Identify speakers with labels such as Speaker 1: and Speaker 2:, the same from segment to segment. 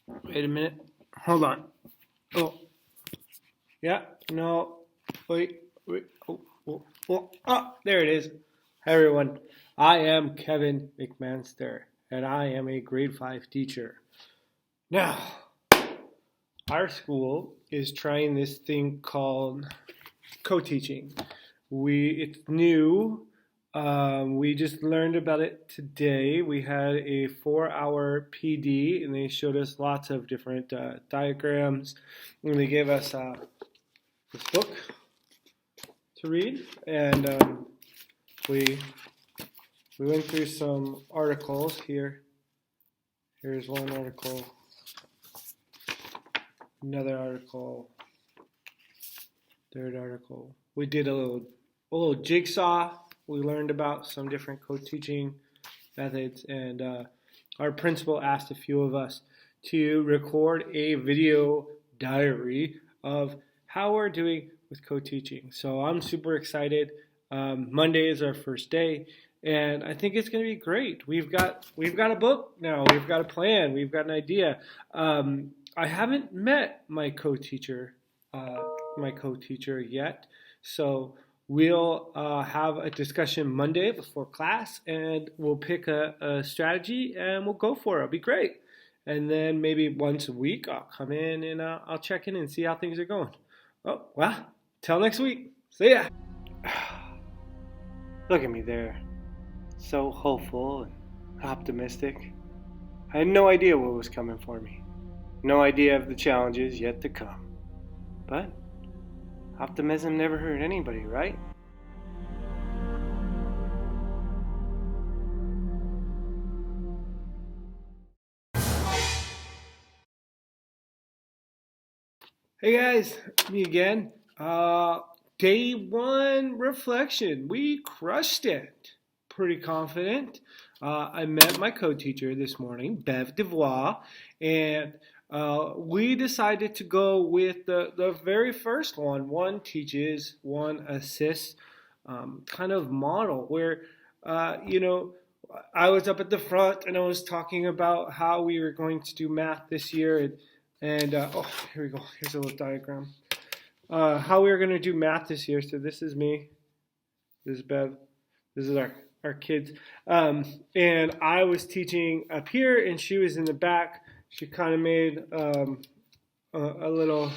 Speaker 1: Wait a minute. Hold on. Oh, yeah. No. Wait. Oh, there it is. Hi, everyone. I am Kevin McManster, and I am a grade 5 teacher. Now, our school is trying this thing called co-teaching. It's new. We just learned about it today. We had a 4-hour PD, and they showed us lots of different diagrams, and they gave us this book to read, and we went through some articles here. Here's one article, another article, third article. We did a little jigsaw. We learned about some different co-teaching methods, and our principal asked a few of us to record a video diary of how we're doing with co-teaching. So I'm super excited. Monday is our first day, and I think it's going to be great. We've got a book now. We've got a plan. We've got an idea. I haven't met my co-teacher yet, so we'll have a discussion Monday before class, and we'll pick a strategy, and we'll go for it. It'll be great. And then maybe once a week, I'll come in and I'll check in and see how things are going. Oh, well, till next week. See ya. Look at me there. So hopeful and optimistic. I had no idea what was coming for me. No idea of the challenges yet to come. But optimism never hurt anybody, right? Hey guys, me again. Day 1 reflection. We crushed it. Pretty confident. I met my co-teacher this morning, Bev Devois, and we decided to go with the very first one. One teaches, one assists kind of model where, I was up at the front and I was talking about how we were going to do math this year. And here we go. Here's a little diagram. How we were going to do math this year. So this is me. This is Bev. This is our kids. And I was teaching up here and she was in the back. She kind of made a little,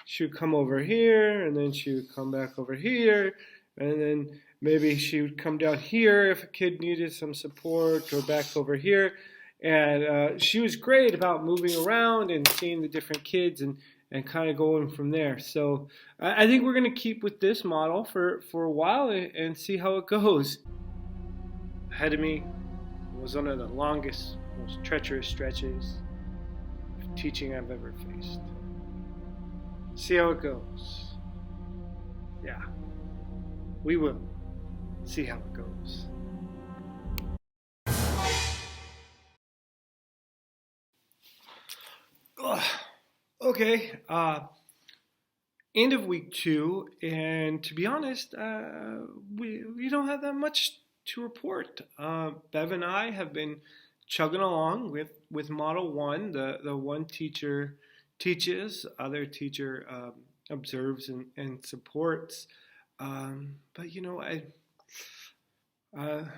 Speaker 1: she would come over here and then she would come back over here. And then maybe she would come down here if a kid needed some support, go back over here. And she was great about moving around and seeing the different kids and kind of going from there. So I think we're going to keep with this model for a while and see how it goes. Ahead of me was one of the longest, most treacherous stretches of teaching I've ever faced. See how it goes. Yeah, we will see how it goes. Okay, end of week 2, and to be honest, we don't have that much to report. Bev and I have been chugging along with Model 1. The one teacher teaches, other teacher observes and supports. But I'm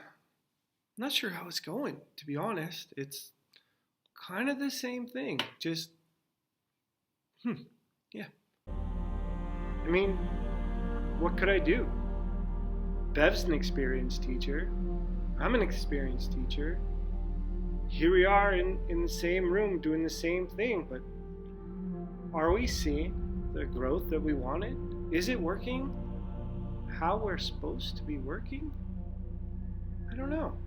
Speaker 1: not sure how it's going, to be honest. It's kind of the same thing, just yeah. I mean, what could I do? Bev's an experienced teacher. I'm an experienced teacher. Here we are in the same room doing the same thing, but are we seeing the growth that we wanted? Is it working how we're supposed to be working? I don't know.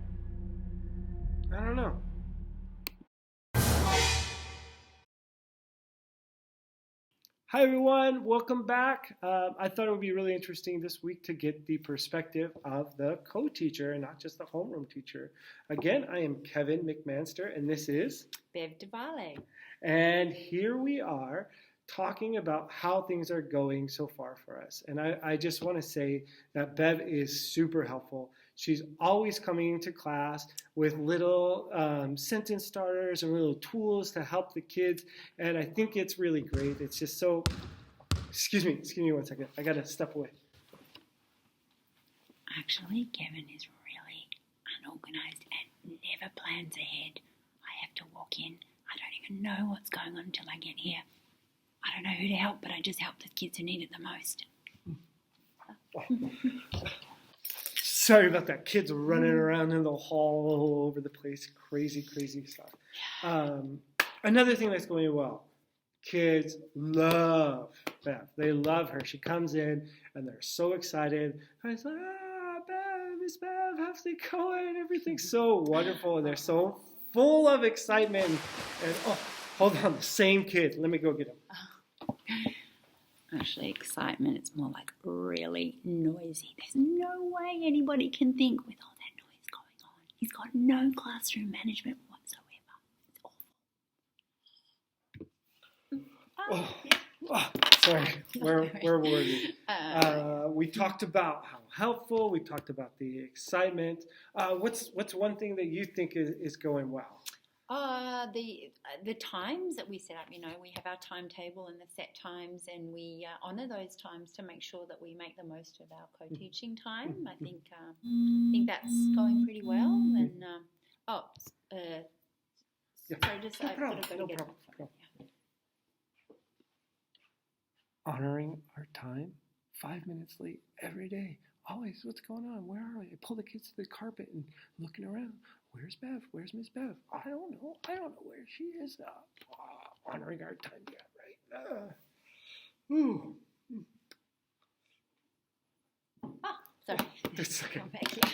Speaker 1: Hi everyone, welcome back. I thought it would be really interesting this week to get the perspective of the co-teacher and not just the homeroom teacher. Again, I am Kevin McManster and this is
Speaker 2: Bev Devale.
Speaker 1: And here we are talking about how things are going so far for us. And I just want to say that Bev is super helpful. She's always coming into class with little sentence starters and little tools to help the kids. And I think it's really great. It's just so, excuse me 1 second. I got to step away.
Speaker 2: Actually, Kevin is really unorganized and never plans ahead. I have to walk in. I don't even know what's going on until I get here. I don't know who to help, but I just help the kids who need it the most.
Speaker 1: Sorry about that. Kids running around in the hall all over the place. Crazy stuff. Another thing that's going well. Kids love Bev. They love her. She comes in and they're so excited. And it's like, Bev, Miss Bev, how's it going? Everything's so wonderful. And they're so full of excitement. And hold on, the same kid. Let me go get him.
Speaker 2: Actually, excitement, it's more like really noisy. There's no way anybody can think with all that noise going on. He's got no classroom management whatsoever.
Speaker 1: Sorry, where were we? We talked about how helpful. We talked about the excitement. What's one thing that you think is going well?
Speaker 2: The times that we set up, we have our timetable and the set times, and we honour those times to make sure that we make the most of our co-teaching time. I think that's going pretty well. And sorry, just
Speaker 1: no problem. Honoring our time, 5 minutes late every day. Always, what's going on? Where are we? I pull the kids to the carpet and looking around. Where's Bev? Where's Miss Bev? I don't know where she is. Honoring our time yet, right?
Speaker 2: Sorry.
Speaker 1: That's okay.
Speaker 2: Come back, yeah.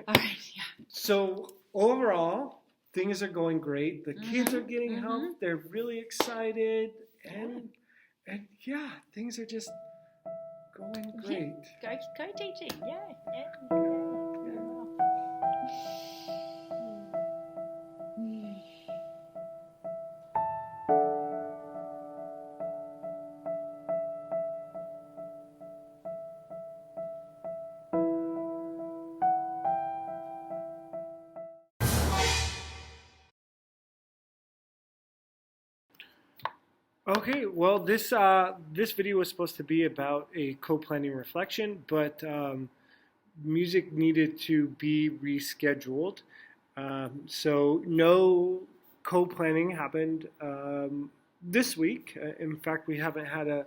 Speaker 2: All right, yeah.
Speaker 1: So overall, things are going great. The kids are getting help. They're really excited, and yeah, things are just going great.
Speaker 2: Go teaching, yeah.
Speaker 1: Okay, well, this video was supposed to be about a co-planning reflection, but music needed to be rescheduled. So no co-planning happened this week. In fact, we haven't had a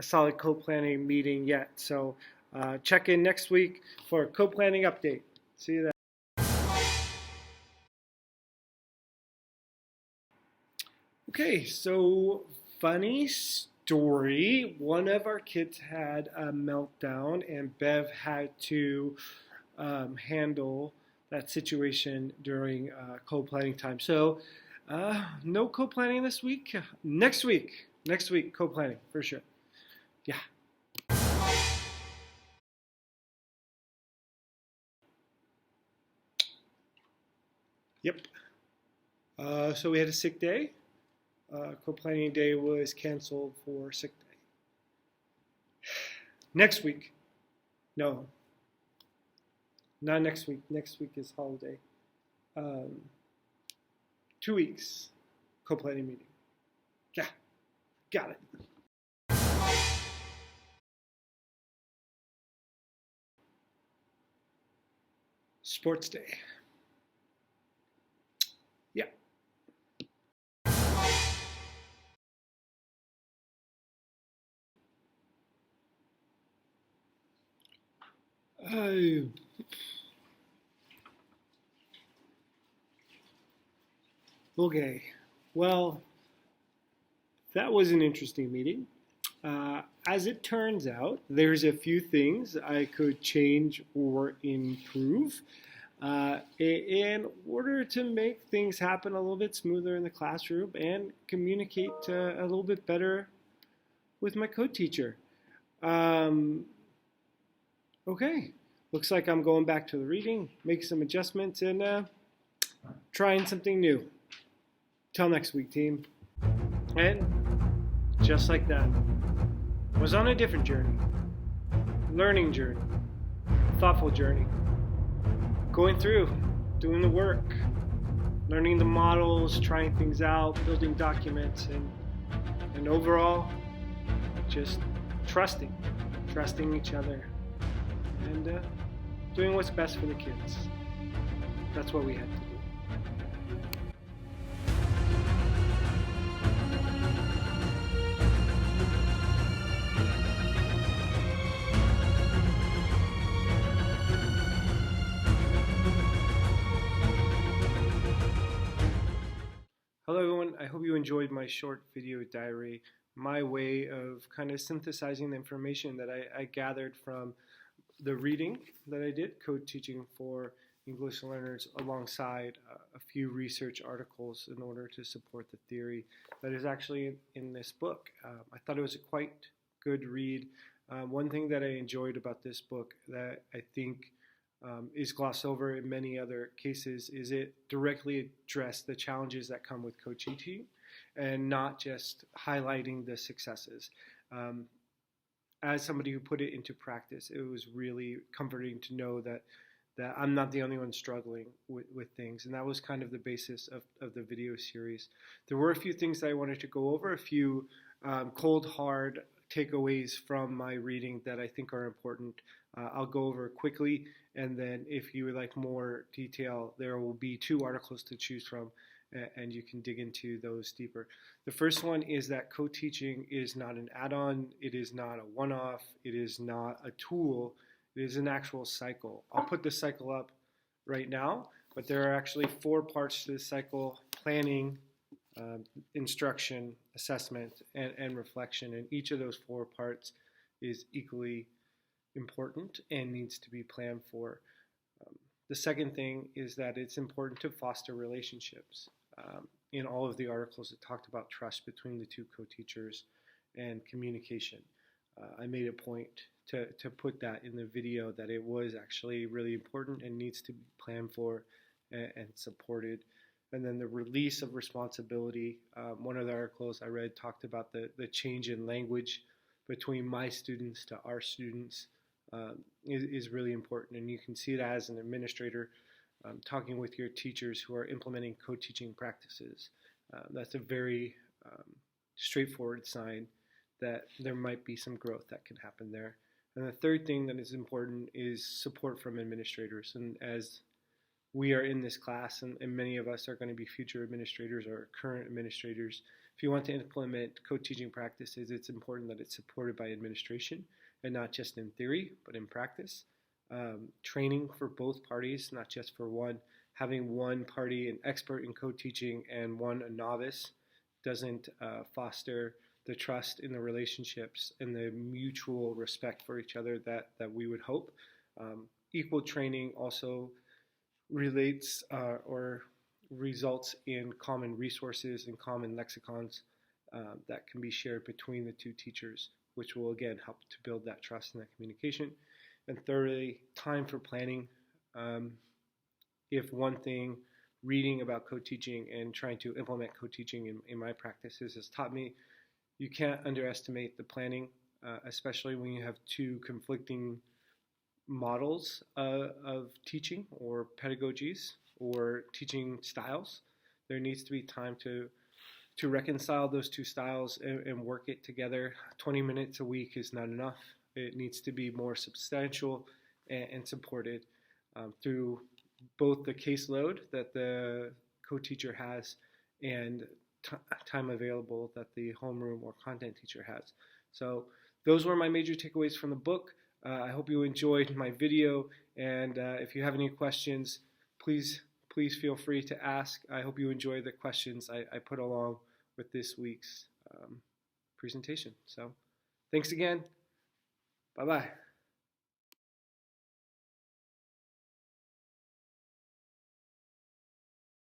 Speaker 1: solid co-planning meeting yet. So check in next week for a co-planning update. See you then. Okay, so funny story. One of our kids had a meltdown, and Bev had to handle that situation during co-planning time. So no co-planning this week. Next week, co-planning for sure. Yeah. Yep. So we had a sick day. Co-planning day was canceled for sick day. Next week. No. Not next week. Next week is holiday. 2 weeks. Co-planning meeting. Yeah. Got it. Sports day. Yeah. Okay, well, that was an interesting meeting. As it turns out, there's a few things I could change or improve in order to make things happen a little bit smoother in the classroom and communicate a little bit better with my co-teacher. Okay, looks like I'm going back to the reading, make some adjustments, and trying something new. Till next week, team. And just like that, I was on a different journey, learning journey, thoughtful journey. going through, doing the work, learning the models, trying things out, building documents, and overall, just trusting each other, and doing what's best for the kids. That's what we had to do. Hello everyone, I hope you enjoyed my short video diary, my way of kind of synthesizing the information that I gathered from the reading that I did, code teaching for English learners, alongside a few research articles in order to support the theory that is actually in this book. I thought it was a quite good read. One thing that I enjoyed about this book that I think is glossed over in many other cases is it directly addressed the challenges that come with co-teaching and not just highlighting the successes. As somebody who put it into practice, it was really comforting to know that I'm not the only one struggling with things, and that was kind of the basis of the video series. There were a few things that I wanted to go over, a few cold, hard takeaways from my reading that I think are important. I'll go over quickly, and then if you would like more detail, there will be 2 articles to choose from, and you can dig into those deeper. The first one is that co-teaching is not an add-on, it is not a one-off, it is not a tool, it is an actual cycle. I'll put the cycle up right now, but there are actually 4 parts to the cycle: planning, instruction, assessment, and reflection. And each of those 4 parts is equally important and needs to be planned for. The second thing is that it's important to foster relationships. In all of the articles, it talked about trust between the 2 co-teachers and communication. I made a point to put that in the video, that it was actually really important and needs to be planned for and supported. And then the release of responsibility. One of the articles I read talked about the change in language between my students to our students is really important. And you can see that as an administrator, talking with your teachers who are implementing co-teaching practices. That's a very straightforward sign that there might be some growth that can happen there. And the third thing that is important is support from administrators. And as we are in this class, and many of us are going to be future administrators or current administrators, if you want to implement co-teaching practices, it's important that it's supported by administration, and not just in theory, but in practice. Training for both parties, not just for one. Having one party an expert in co-teaching and one a novice doesn't foster the trust in the relationships and the mutual respect for each other that we would hope. Equal training also relates or results in common resources and common lexicons that can be shared between the 2 teachers, which will again help to build that trust and that communication. And thirdly, time for planning. If one thing reading about co-teaching and trying to implement co-teaching in my practices has taught me, you can't underestimate the planning, especially when you have 2 conflicting models of teaching or pedagogies or teaching styles. There needs to be time to reconcile those 2 styles and work it together. 20 minutes a week is not enough. It needs to be more substantial and supported through both the caseload that the co-teacher has and time available that the homeroom or content teacher has. So those were my major takeaways from the book. I hope you enjoyed my video, and if you have any questions, please feel free to ask. I hope you enjoy the questions I put along with this week's presentation. So thanks again. Bye-bye.